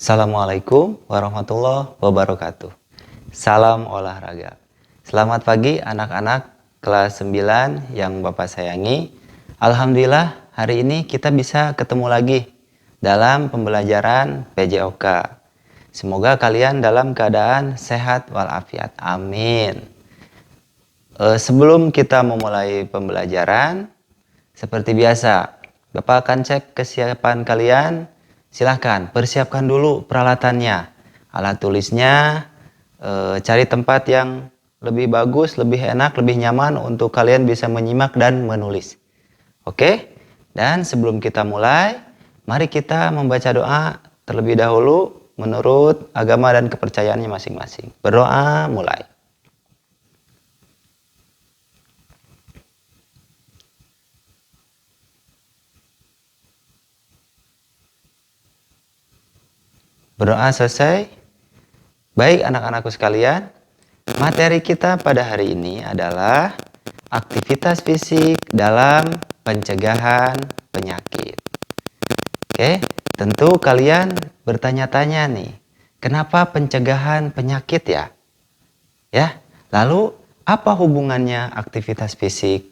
Assalamualaikum warahmatullahi wabarakatuh. Salam olahraga. Selamat pagi anak-anak kelas 9 yang Bapak sayangi. Alhamdulillah hari ini kita bisa ketemu lagi dalam pembelajaran PJOK. Semoga kalian dalam keadaan sehat walafiat. Amin. Sebelum kita memulai pembelajaran, seperti biasa, Bapak akan cek kesiapan kalian. Silahkan persiapkan dulu peralatannya, alat tulisnya, cari tempat yang lebih bagus, lebih enak, lebih nyaman untuk kalian bisa menyimak dan menulis. Oke? Dan sebelum kita mulai, mari kita membaca doa terlebih dahulu menurut agama dan kepercayaannya masing-masing. Berdoa mulai. Berdoa selesai. Baik anak-anakku sekalian, materi kita pada hari ini adalah aktivitas fisik dalam pencegahan penyakit. Oke, tentu kalian bertanya-tanya nih, kenapa pencegahan penyakit ya? Ya, lalu apa hubungannya aktivitas fisik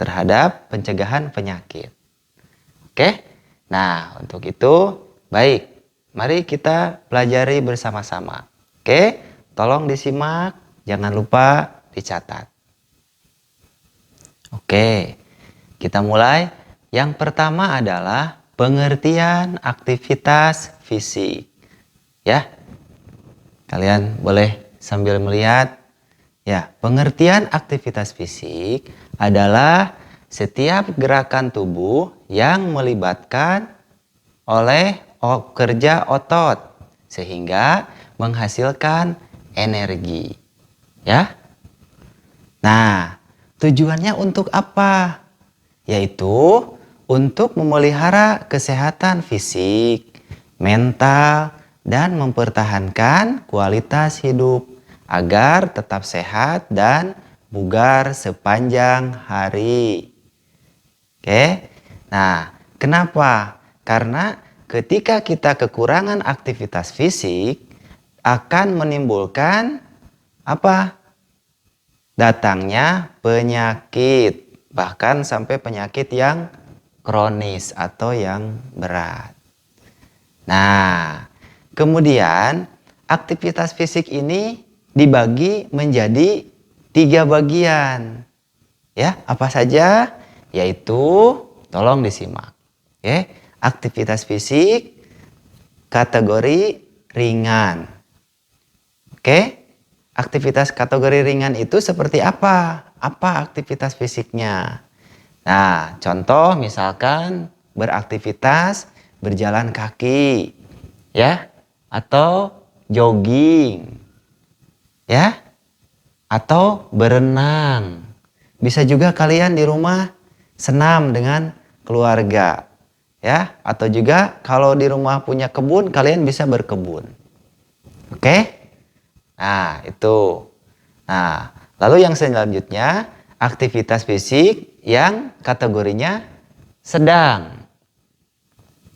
terhadap pencegahan penyakit? Oke, nah untuk itu baik. Mari kita pelajari bersama-sama. Oke, tolong disimak, jangan lupa dicatat. Oke, kita mulai. Yang pertama adalah pengertian aktivitas fisik. Ya, kalian boleh sambil melihat. Ya, pengertian aktivitas fisik adalah setiap gerakan tubuh yang melibatkan oleh kerja otot sehingga menghasilkan energi. Ya. Nah, tujuannya untuk apa? Yaitu untuk memelihara kesehatan fisik, mental, dan mempertahankan kualitas hidup agar tetap sehat dan bugar sepanjang hari. Oke. Nah, kenapa? Karena ketika kita kekurangan aktivitas fisik akan menimbulkan apa? Datangnya penyakit, bahkan sampai penyakit yang kronis atau yang berat. Nah, kemudian aktivitas fisik ini dibagi menjadi 3 bagian. Ya, apa saja? Yaitu, tolong disimak. Oke. Aktivitas fisik kategori ringan. Oke, aktivitas kategori ringan itu seperti apa? Apa aktivitas fisiknya? Nah, contoh misalkan beraktivitas berjalan kaki, ya, atau jogging, ya, atau berenang. Bisa juga kalian di rumah senam dengan keluarga. Ya, atau juga kalau di rumah punya kebun, kalian bisa berkebun. Oke? Nah, itu. Nah, lalu yang selanjutnya, aktivitas fisik yang kategorinya sedang.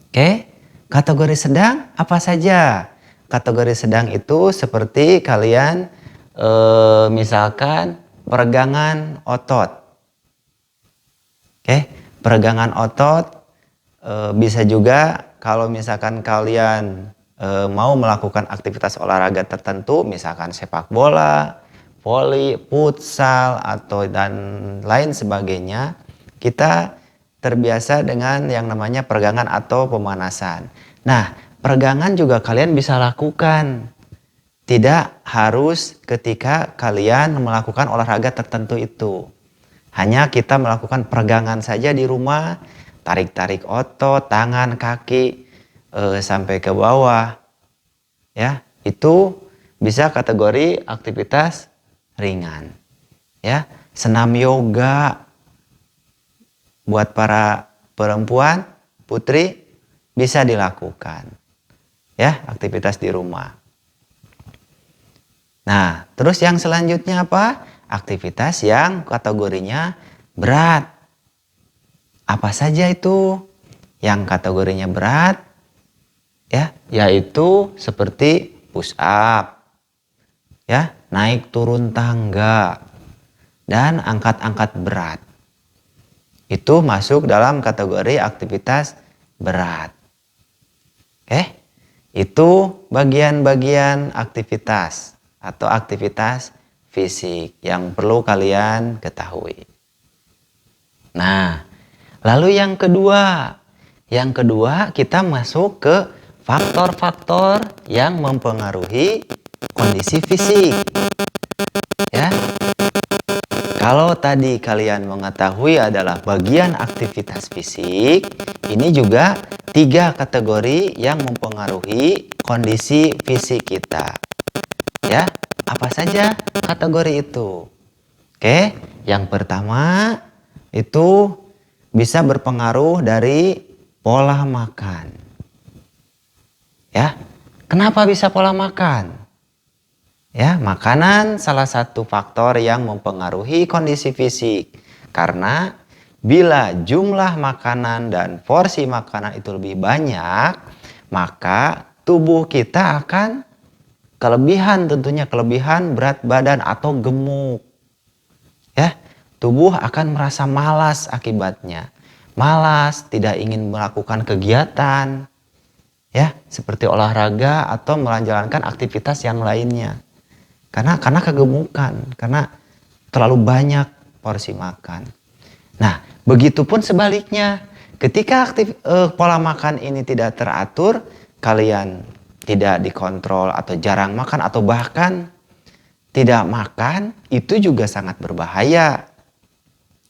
Oke? Kategori sedang apa saja? Kategori sedang itu seperti kalian misalkan peregangan otot. Oke? Peregangan otot. Bisa juga kalau misalkan kalian mau melakukan aktivitas olahraga tertentu, misalkan sepak bola, voli, futsal, atau dan lain sebagainya, kita terbiasa dengan yang namanya peregangan atau pemanasan. Nah, peregangan juga kalian bisa lakukan. Tidak harus ketika kalian melakukan olahraga tertentu itu. Hanya kita melakukan peregangan saja di rumah, tarik-tarik otot, tangan, kaki sampai ke bawah. Ya, itu bisa kategori aktivitas ringan. Ya, senam yoga buat para perempuan, putri bisa dilakukan. Ya, aktivitas di rumah. Nah, terus yang selanjutnya apa? Aktivitas yang kategorinya berat. Apa saja itu yang kategorinya berat? ya, yaitu seperti push up, ya, naik turun tangga, dan angkat-angkat berat. Itu masuk dalam kategori aktivitas berat. Oke, itu bagian-bagian aktivitas atau aktivitas fisik yang perlu kalian ketahui. Nah, lalu yang kedua kita masuk ke faktor-faktor yang mempengaruhi kondisi fisik. Ya. Kalau tadi kalian mengetahui adalah bagian aktivitas fisik, ini juga 3 kategori yang mempengaruhi kondisi fisik kita. Ya, apa saja kategori itu? Oke, yang pertama itu bisa berpengaruh dari pola makan. Ya, kenapa bisa pola makan? Ya, makanan salah satu faktor yang mempengaruhi kondisi fisik. Karena bila jumlah makanan dan porsi makanan itu lebih banyak, maka tubuh kita akan tentunya kelebihan berat badan atau gemuk. Ya, tubuh akan merasa malas akibatnya. Malas, tidak ingin melakukan kegiatan, ya, seperti olahraga atau menjalankan aktivitas yang lainnya. Karena kegemukan, karena terlalu banyak porsi makan. Nah, begitupun sebaliknya, ketika pola makan ini tidak teratur, kalian tidak dikontrol atau jarang makan atau bahkan tidak makan, itu juga sangat berbahaya.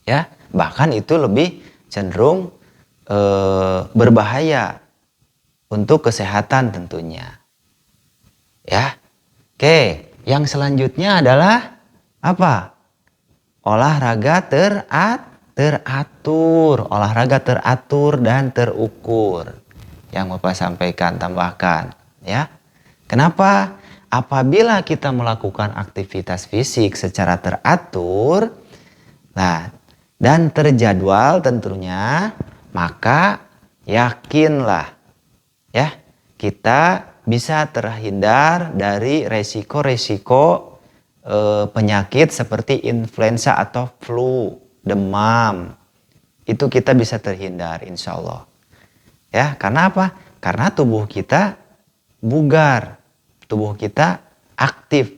Ya, bahkan itu lebih cenderung berbahaya untuk kesehatan tentunya. Ya. Oke. Yang selanjutnya adalah apa? Olahraga teratur. Olahraga teratur dan terukur. Yang Bapak sampaikan, tambahkan. Ya. Kenapa? Apabila kita melakukan aktivitas fisik secara teratur, nah, dan terjadwal tentunya, maka yakinlah, ya, kita bisa terhindar dari resiko-resiko penyakit seperti influenza atau flu, demam. Itu kita bisa terhindar insya Allah. Ya, karena apa? Karena tubuh kita bugar, tubuh kita aktif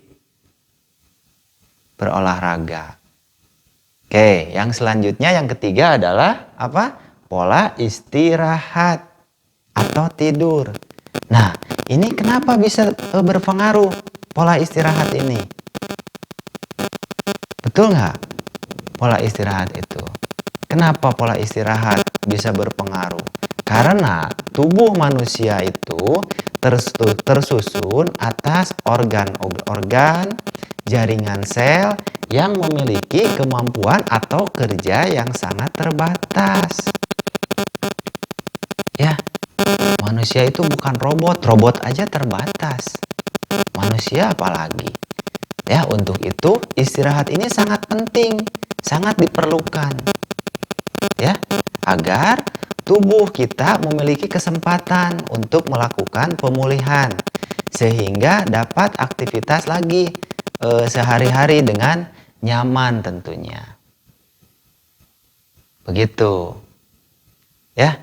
berolahraga. Oke, yang selanjutnya yang ketiga adalah apa? Pola istirahat atau tidur. Nah, ini kenapa bisa berpengaruh pola istirahat ini? Betul nggak pola istirahat itu? Kenapa pola istirahat bisa berpengaruh? Karena tubuh manusia itu tersusun atas organ-organ, jaringan sel yang memiliki kemampuan atau kerja yang sangat terbatas. Ya, manusia itu bukan robot aja terbatas. Manusia apalagi. Ya, untuk itu istirahat ini sangat penting, sangat diperlukan. Ya, agar tubuh kita memiliki kesempatan untuk melakukan pemulihan sehingga dapat aktivitas lagi sehari-hari dengan nyaman tentunya. Begitu. Ya.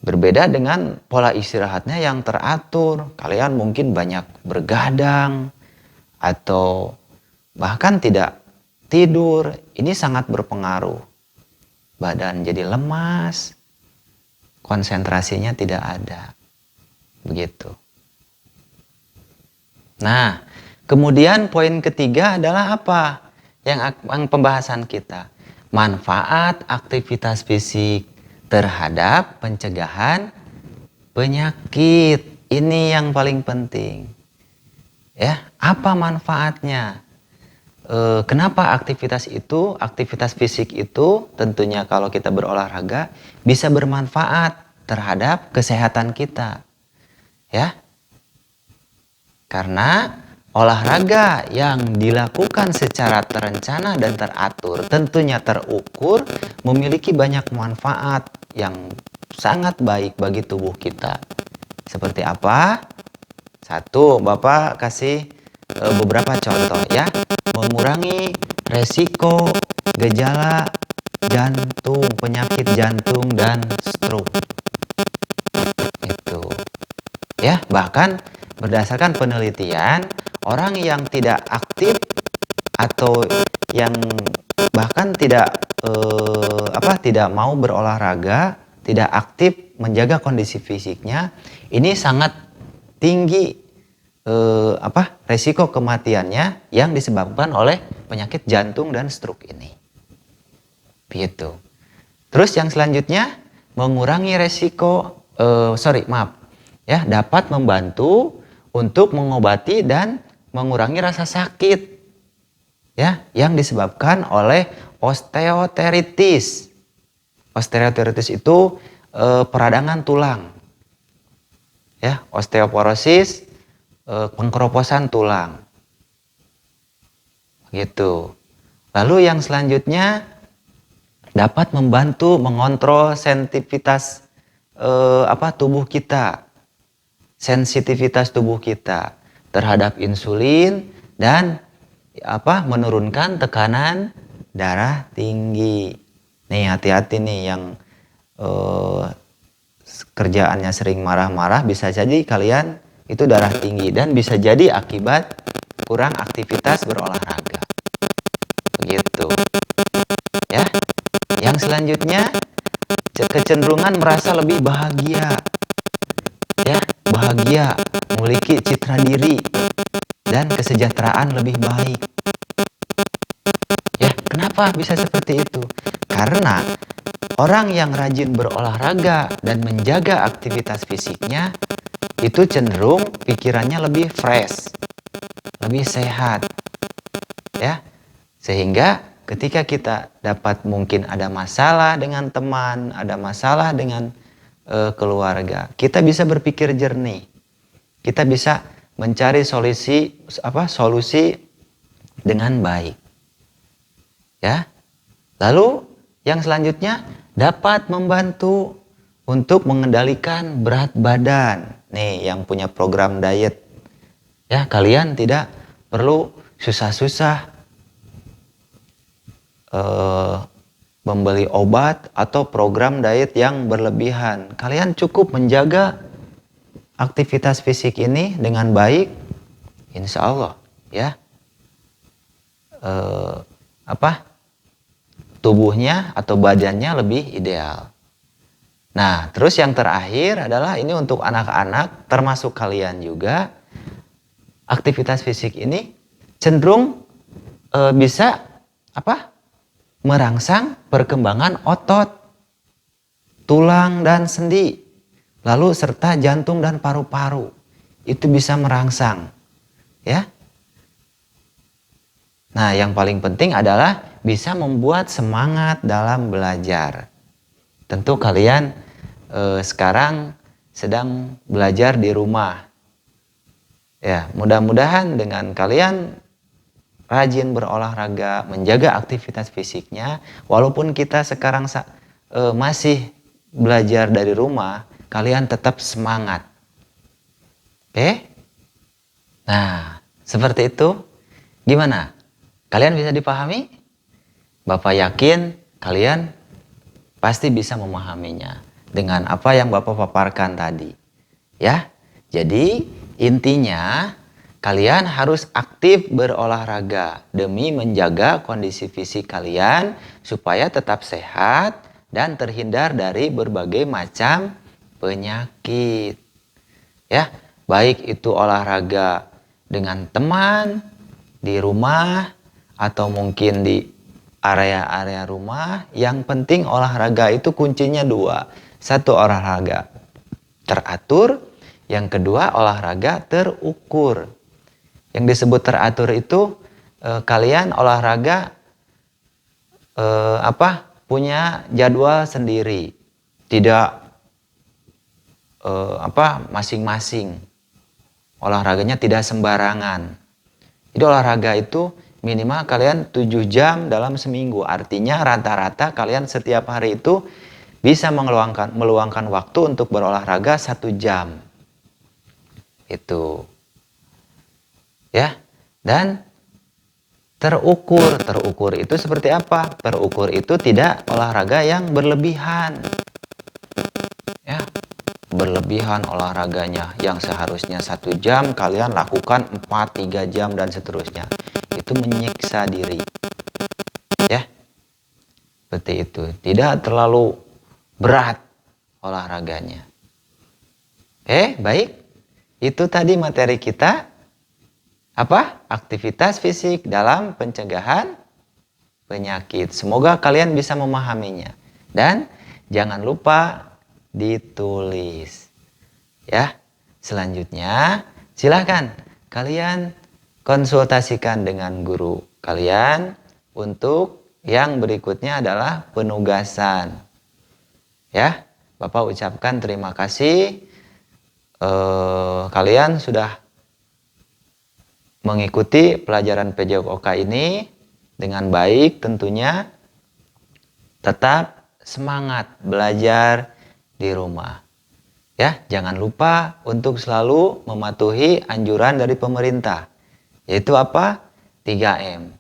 Berbeda dengan pola istirahatnya yang teratur. Kalian mungkin banyak bergadang atau bahkan tidak tidur. Ini sangat berpengaruh. Badan jadi lemas, konsentrasinya tidak ada. Begitu. Nah, kemudian poin ketiga adalah apa? Yang pembahasan kita. Manfaat aktivitas fisik terhadap pencegahan penyakit. Ini yang paling penting. Ya, apa manfaatnya? Kenapa aktivitas fisik itu tentunya kalau kita berolahraga bisa bermanfaat terhadap kesehatan kita. Ya. Karena olahraga yang dilakukan secara terencana dan teratur, tentunya terukur, memiliki banyak manfaat yang sangat baik bagi tubuh kita. Seperti apa? Satu, Bapak kasih beberapa contoh ya. Mengurangi resiko gejala jantung, penyakit jantung dan stroke. Itu. Ya, bahkan berdasarkan penelitian, orang yang tidak aktif atau yang bahkan tidak mau berolahraga, tidak aktif menjaga kondisi fisiknya, ini sangat tinggi resiko kematiannya yang disebabkan oleh penyakit jantung dan stroke ini. Begitu. Terus yang selanjutnya mengurangi resiko dapat membantu untuk mengobati dan mengurangi rasa sakit ya yang disebabkan oleh osteoartritis. Osteoartritis itu peradangan tulang. Ya, osteoporosis pengkeroposan tulang. Gitu. Lalu yang selanjutnya dapat membantu mengontrol sensitivitas tubuh kita. Sensitivitas tubuh kita terhadap insulin dan menurunkan tekanan darah tinggi. Nih hati-hati nih yang kerjaannya sering marah-marah, bisa jadi kalian itu darah tinggi dan bisa jadi akibat kurang aktivitas berolahraga. Begitu. Ya. Yang selanjutnya kecenderungan merasa lebih bahagia. Ya, bahagia, memiliki citra diri dan kesejahteraan lebih baik. Ya, kenapa bisa seperti itu? Karena orang yang rajin berolahraga dan menjaga aktivitas fisiknya itu cenderung pikirannya lebih fresh, lebih sehat. Ya. Sehingga ketika kita dapat mungkin ada masalah dengan teman, ada masalah dengan keluarga, kita bisa berpikir jernih. Kita bisa mencari solusi dengan baik. Ya. Lalu yang selanjutnya dapat membantu untuk mengendalikan berat badan. Nih yang punya program diet. Ya, kalian tidak perlu susah-susah membeli obat atau program diet yang berlebihan. Kalian cukup menjaga aktivitas fisik ini dengan baik, insya Allah ya tubuhnya atau badannya lebih ideal. Nah, terus yang terakhir adalah ini untuk anak-anak, termasuk kalian juga, aktivitas fisik ini cenderung bisa merangsang perkembangan otot, tulang dan sendi, lalu serta jantung dan paru-paru. Itu bisa merangsang, ya. Nah, yang paling penting adalah bisa membuat semangat dalam belajar. Tentu kalian sekarang sedang belajar di rumah. Ya, mudah-mudahan dengan kalian rajin berolahraga, menjaga aktivitas fisiknya, walaupun kita sekarang masih belajar dari rumah, kalian tetap semangat. Oke? Nah, seperti itu. Gimana? Kalian bisa dipahami? Bapak yakin kalian pasti bisa memahaminya dengan apa yang Bapak paparkan tadi. Ya. Jadi, intinya kalian harus aktif berolahraga demi menjaga kondisi fisik kalian supaya tetap sehat dan terhindar dari berbagai macam penyakit. Ya, baik itu olahraga dengan teman, di rumah, atau mungkin di area-area rumah. Yang penting olahraga itu kuncinya dua. Satu, olahraga teratur. Yang kedua, olahraga terukur. Yang disebut teratur itu kalian olahraga punya jadwal sendiri, tidak masing-masing. Olahraganya tidak sembarangan. Jadi olahraga itu minimal kalian 7 jam dalam seminggu. Artinya rata-rata kalian setiap hari itu bisa meluangkan waktu untuk berolahraga 1 jam. Itu. Ya. Dan terukur itu seperti apa? Terukur itu tidak olahraga yang berlebihan. Ya. Berlebihan olahraganya yang seharusnya 1 jam kalian lakukan 4-3 jam dan seterusnya. Itu menyiksa diri. Ya. Seperti itu. Tidak terlalu berat olahraganya. Baik. Itu tadi materi kita. Apa? Aktivitas fisik dalam pencegahan penyakit. Semoga kalian bisa memahaminya. Dan jangan lupa ditulis. Ya. Selanjutnya, silakan kalian konsultasikan dengan guru kalian untuk yang berikutnya adalah penugasan. Ya, Bapak ucapkan terima kasih. Kalian sudah mengikuti pelajaran PJOK ini dengan baik tentunya. Tetap semangat belajar di rumah. Ya, jangan lupa untuk selalu mematuhi anjuran dari pemerintah. Yaitu apa? 3M.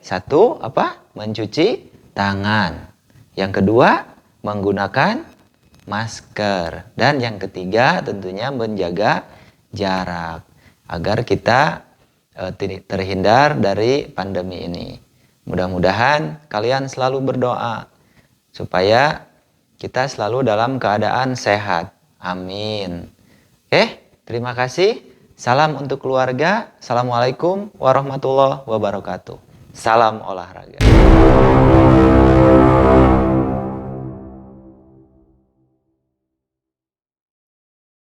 Satu apa? Mencuci tangan. Yang kedua, menggunakan masker. Dan yang ketiga tentunya menjaga jarak agar kita terhindar dari pandemi ini. Mudah-mudahan kalian selalu berdoa supaya kita selalu dalam keadaan sehat. Amin. Terima kasih. Salam untuk keluarga. Assalamualaikum warahmatullahi wabarakatuh. Salam olahraga.